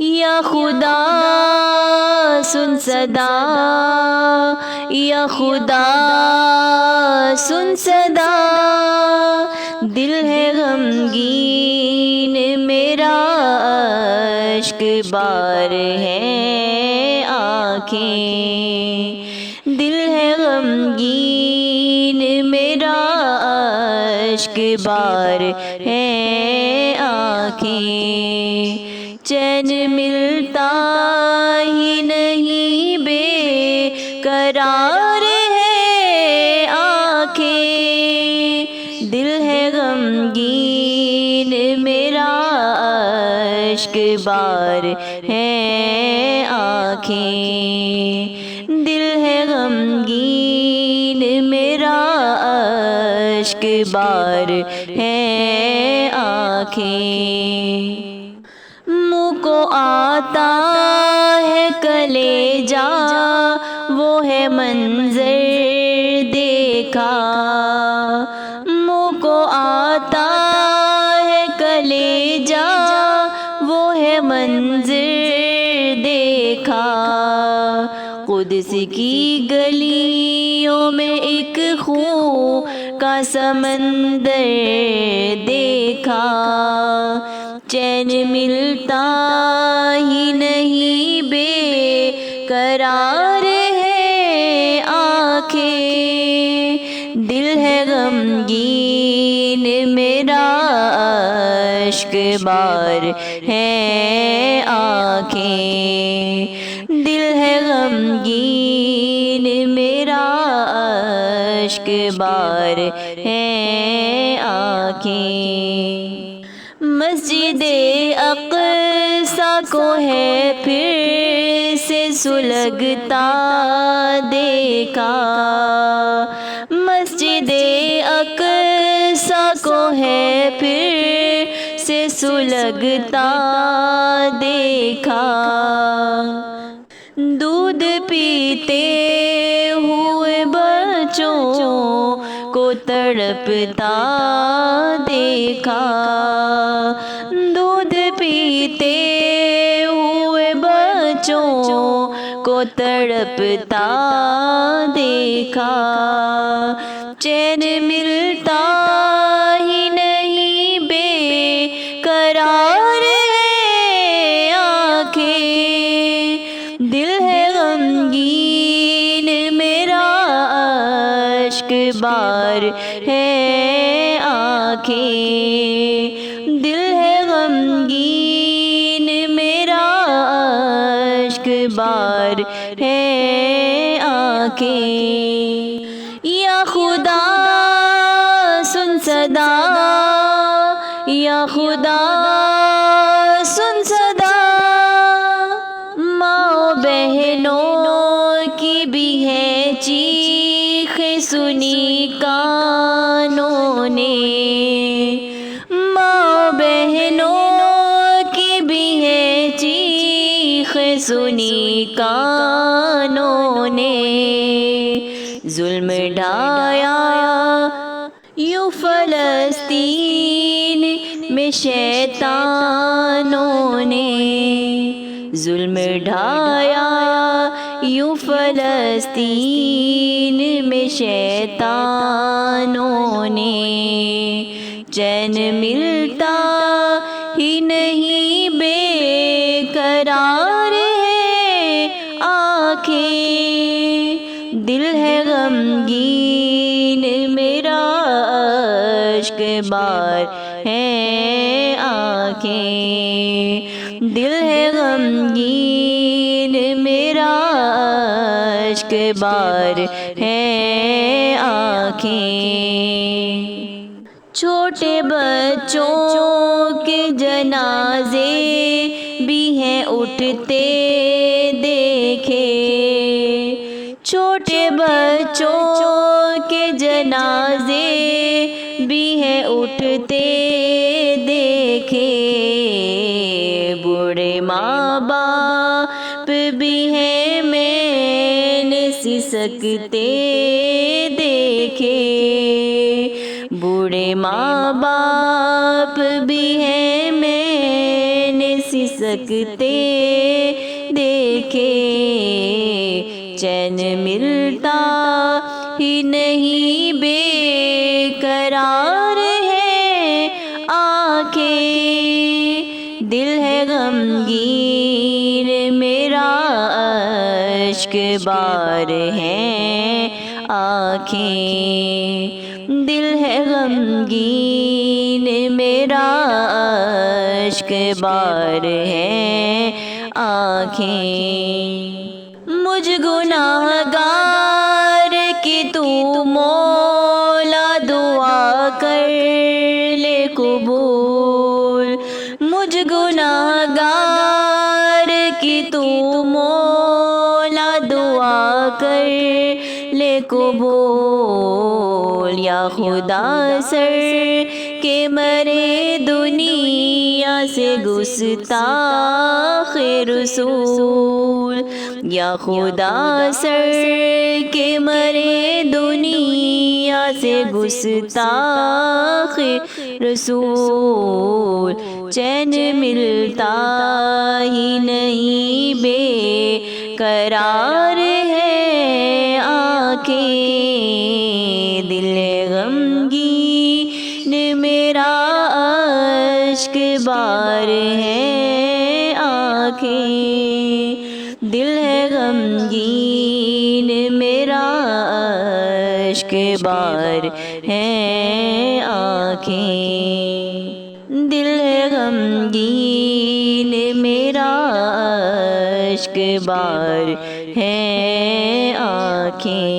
یا خدا سن صدا، یا خدا سن صدا، دل ہے غمگین میرا، اشک بار ہے آنکھیں، دل ہے غمگین میرا، اشک بار ہے آنکھیں، چین ملتا ہی نہیں، بے قرار ہے آنکھیں، دل ہے غمگین میرا، اشک بار ہے آنکھیں، دل ہے غمگین میرا، اشک بار ہے آنکھیں، منہ کو آتا ہے کلیجہ، وہ ہے منظر دیکھا، منہ کو آتا ہے کلیجہ، وہ ہے منظر دیکھا، قدس کی گلیوں میں ایک خون کا سمندر دیکھا، چین ملتا ہی نہیں، بے قرار ہے آنکھیں، دل ہے غمگین میرا، اشک بار ہے آنکھیں، دل ہے غمگین میرا، اشک بار ہے آنکھیں، مسجد اقصیٰ کو ہے پھر سے سلگتا دیکھا، مسجد اقصیٰ کو ہے پھر سے سلگتا دیکھا، دودھ پیتے ہوئے بچوں کو تڑپتا دیکھا، دودھ پیتے ہوئے بچوں کو تڑپتا دیکھا، چین ملتا ہی نہیں، بے قرار ہے آنکھیں، دل ہے غمگین میرا، اشک بار ہے آنکھیں، دل ہے غمگین میرا، اشک بار ہے آنکھیں، یا خدا سن صدا، یا خدا سن صدا، ماں بہنوں کی بھی ہے چیخ سنی کانوں نے، ماں بہنوں کی بھی ہے چیخ سنی کانوں نے، ظلم ڈھایا یوں فلسطین میں شیطانوں نے، ظلم ڈھایا یوں فلسطین میں شیطانوں نے، چین ملتا ہی نہیں، بے قرار ہے آنکھیں، دل ہے غمگین میرا، اشک بار ہے آنکھیں، دل ہے غمگین میرا، اشک بار ہے آنکھیں، چھوٹے بچوں کے جنازے بھی ہیں اٹھتے دیکھے، چھوٹے بچوں کے جنازے بھی ہیں اٹھتے دیکھے، بوڑھے ماں باپ بھی ہیں میں نے سسکتے دیکھے، بوڑھے ماں باپ بھی ہیں میں نے سسکتے سسکتے دیکھے، چین ملتا ہی نہیں، بے قرار ہے آنکھیں، دل ہے غمگین میرا، اشک بار ہیں آنکھیں، دل ہے غمگین میرا، اشک بار ہیں آنکھیں، مجھ گناہ گار کی تو مولا دعا کر لے قبول، مجھ گناہ گار کی تو مولا دعا کر لے قبول، یا خدا سر کے مرے دنیا سے گستاخ رسول، یا خدا سر کے مرے دنیا سے گستاخ رسول، چین ملتا ہی نہیں، بے قرار ہے آنکھیں، دل غمگین میرا، اشک بار ہے آنکھیں، دل ہے غمگین میرا، اشک بار ہے آنکھیں، دل ہے غمگین میرا، اشک بار ہے آنکھیں۔